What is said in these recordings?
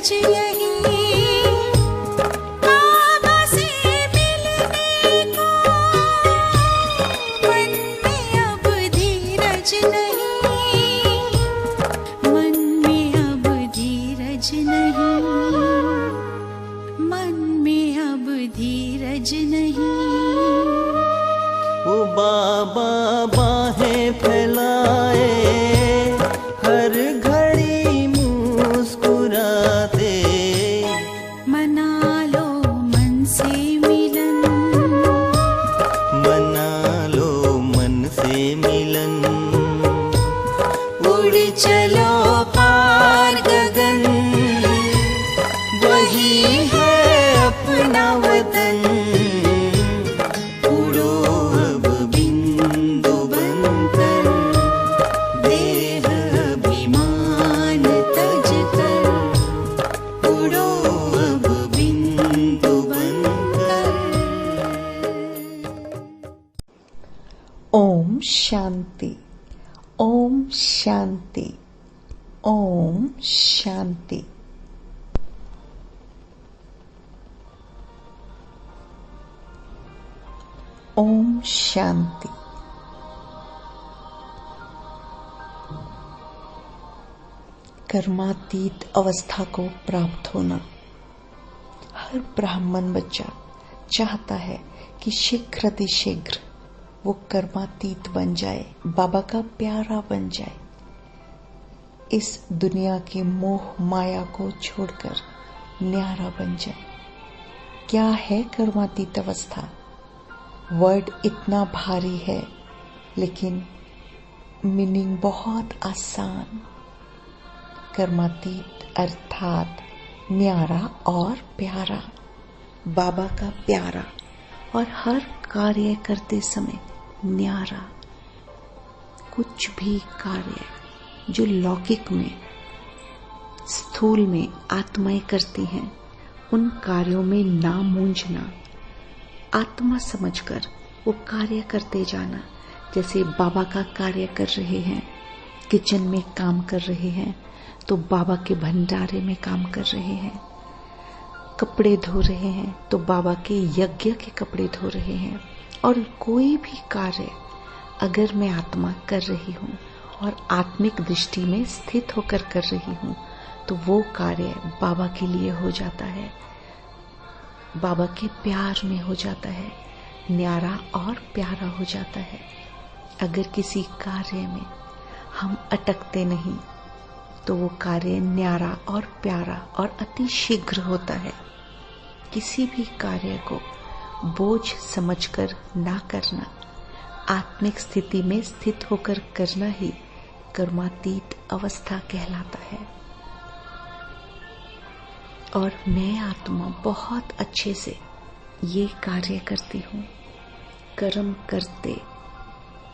धीरज नहीं, बाबा से मिलने को मन में अब धीरज नहीं, मन में अब धीरज नहीं, मन में अब धीरज नहीं। वो बाबा बाहें फैलाए, हर घड़ी मुस्कुराते, मना लो मन से मिलन, मना लो मन से मिलन। उड़ चलो पार गगन, वही है अपना वतन। उड़ो अब बिंदु बनकर, देह अभिमान तज कर, उड़ो अब बिंदु बनकर। ओम शांति, ओम शांति, ओम शांति। ओम शांति। कर्मातीत अवस्था को प्राप्त होना। हर ब्राह्मण बच्चा चाहता है कि शीघ्र वो कर्मातीत बन जाए, बाबा का प्यारा बन जाए, इस दुनिया के मोह माया को छोड़कर न्यारा बन जाए। क्या है कर्मातीत अवस्था? वर्ड इतना भारी है, लेकिन मीनिंग बहुत आसान। कर्मातीत अर्थात न्यारा और प्यारा, बाबा का प्यारा, और हर कार्य करते समय न्यारा। कुछ भी कार्य जो लौकिक में, स्थूल में आत्माएं करती हैं, उन कार्यों में ना मूंझना, आत्मा समझकर वो कार्य करते जाना। जैसे बाबा का कार्य कर रहे हैं, किचन में काम कर रहे हैं, तो बाबा के भंडारे में काम कर रहे हैं। कपड़े धो रहे हैं तो बाबा के यज्ञ के कपड़े धो रहे हैं। और कोई भी कार्य अगर मैं आत्मा कर रही हूँ और आत्मिक दृष्टि में स्थित होकर कर रही हूँ, तो वो कार्य बाबा के लिए हो जाता है, बाबा के प्यार में हो जाता है, न्यारा और प्यारा हो जाता है। अगर किसी कार्य में हम अटकते नहीं, तो वो कार्य न्यारा और प्यारा और अति शीघ्र होता है। किसी भी कार्य को बोझ समझकर ना करना, आत्मिक स्थिति में स्थित होकर करना ही कर्मातीत अवस्था कहलाता है। और मैं आत्मा बहुत अच्छे से ये कार्य करती हूँ। कर्म करते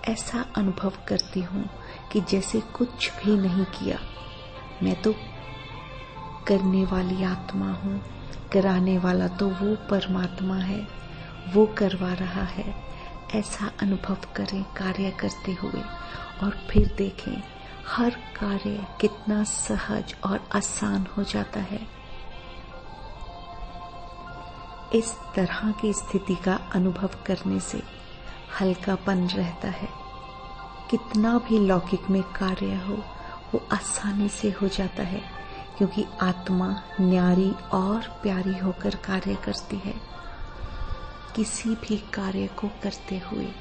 ऐसा अनुभव करती हूँ कि जैसे कुछ भी नहीं किया। मैं तो करने वाली आत्मा हूँ, कराने वाला तो वो परमात्मा है, वो करवा रहा है। ऐसा अनुभव करें कार्य करते हुए, और फिर देखें हर कार्य कितना सहज और आसान हो जाता है। इस तरह की स्थिति का अनुभव करने से हल्कापन रहता है। कितना भी लौकिक में कार्य हो, वो आसानी से हो जाता है, क्योंकि आत्मा न्यारी और प्यारी होकर कार्य करती है। किसी भी कार्य को करते हुए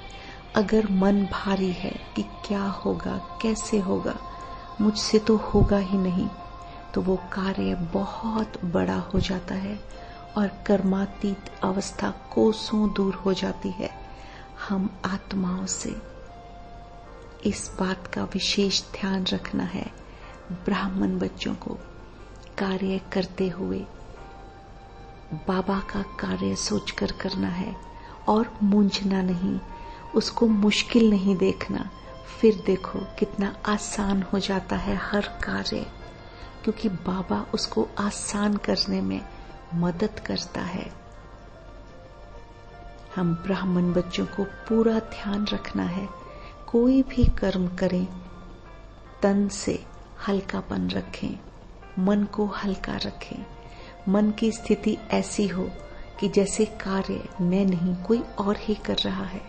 अगर मन भारी है कि क्या होगा, कैसे होगा, मुझसे तो होगा ही नहीं, तो वो कार्य बहुत बड़ा हो जाता है और कर्मातीत अवस्था कोसों दूर हो जाती है। हम आत्माओं से इस बात का विशेष ध्यान रखना है। ब्राह्मण बच्चों को कार्य करते हुए बाबा का कार्य सोचकर करना है और मूंझना नहीं, उसको मुश्किल नहीं देखना। फिर देखो कितना आसान हो जाता है हर कार्य, क्योंकि बाबा उसको आसान करने में मदद करता है। हम ब्राह्मण बच्चों को पूरा ध्यान रखना है। कोई भी कर्म करें, तन से हल्कापन रखें, मन को हल्का रखें। मन की स्थिति ऐसी हो कि जैसे कार्य मैं नहीं कोई और ही कर रहा है।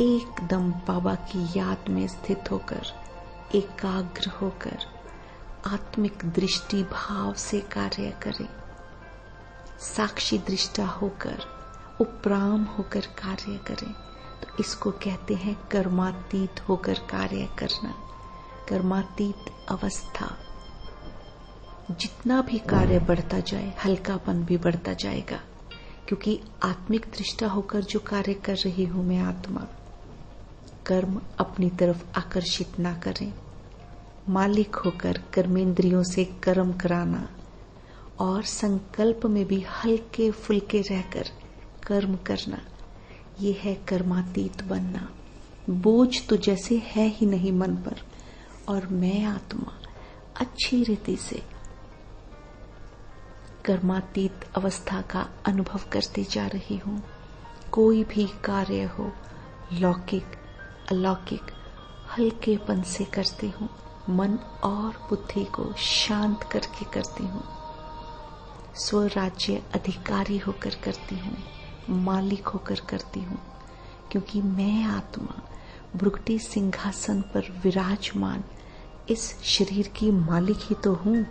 एकदम बाबा की याद में स्थित होकर, एकाग्र होकर, आत्मिक दृष्टि भाव से कार्य करें। साक्षी दृष्टा होकर, उपराम होकर कार्य करें। तो इसको कहते हैं कर्मातीत होकर कार्य करना, कर्मातीत अवस्था। जितना भी कार्य बढ़ता जाए, हल्कापन भी बढ़ता जाएगा, क्योंकि आत्मिक दृष्टा होकर जो कार्य कर रही हूं मैं आत्मा, कर्म अपनी तरफ आकर्षित ना करें। मालिक होकर कर्मेंद्रियों से कर्म कराना और संकल्प में भी हल्के फुल्के रहकर कर्म करना, ये है कर्मातीत बनना। बोझ तो जैसे है ही नहीं मन पर, और मैं आत्मा अच्छी रीति से कर्मातीत अवस्था का अनुभव करती जा रही हूं। कोई भी कार्य हो, लौकिक अलौकिक, हल्केपन से करती हूं। मन और बुद्धि को शांत करके करती हूं। स्वराज्य अधिकारी होकर करती हूं, मालिक होकर करती हूं, क्योंकि मैं आत्मा भृगुटी सिंहासन पर विराजमान इस शरीर की मालिक ही तो हूं।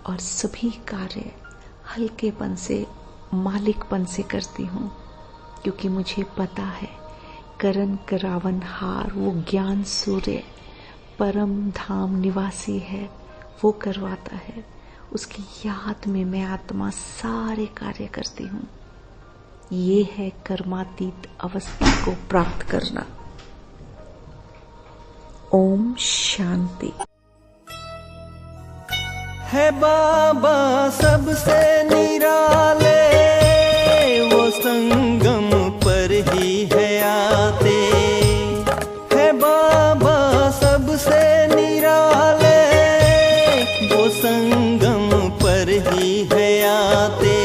और सभी कार्य हल्केपन से, मालिकपन से करती हूं, क्योंकि मुझे पता है करण करावन हार वो ज्ञान सूर्य परम धाम निवासी है, वो करवाता है। उसकी याद में मैं आत्मा सारे कार्य करती हूं। ये है कर्मातीत अवस्था को प्राप्त करना। ओम शांति। है बाबा सबसे निराले, वो संगम पर ही है आते। है बाबा सबसे निराले, वो संगम पर ही है आते।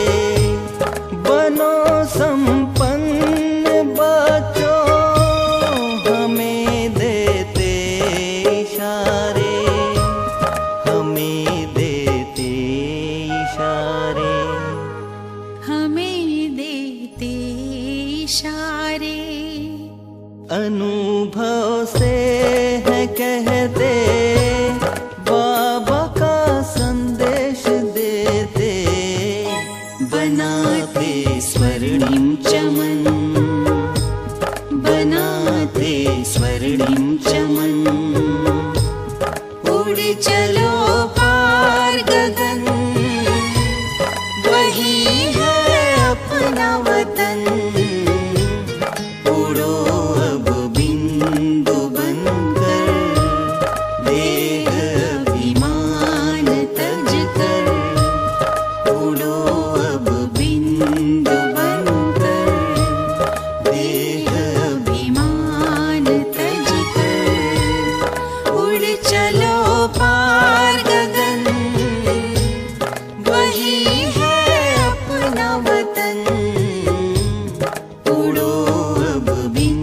बनो संपन्न बच्चों, हमें देते इशारे, हमें देते इशारे, हमें देते इशारे। अनुभव से है कहते, बाबा का संदेश देते। बनाते स्वर्णिम चमन, बनाते स्वर्णिम चमन। उड़ चलो पार गगन, वही है अपना वतन। उड़ो अब बिंदु बनकर, देह अभिमान तज कर। उड़ो अब बिंदु बनकर, देह अभिमान तज कर। उड़ चलो पार गगन, वही है अपना वतन। उड़ो अब बिंदु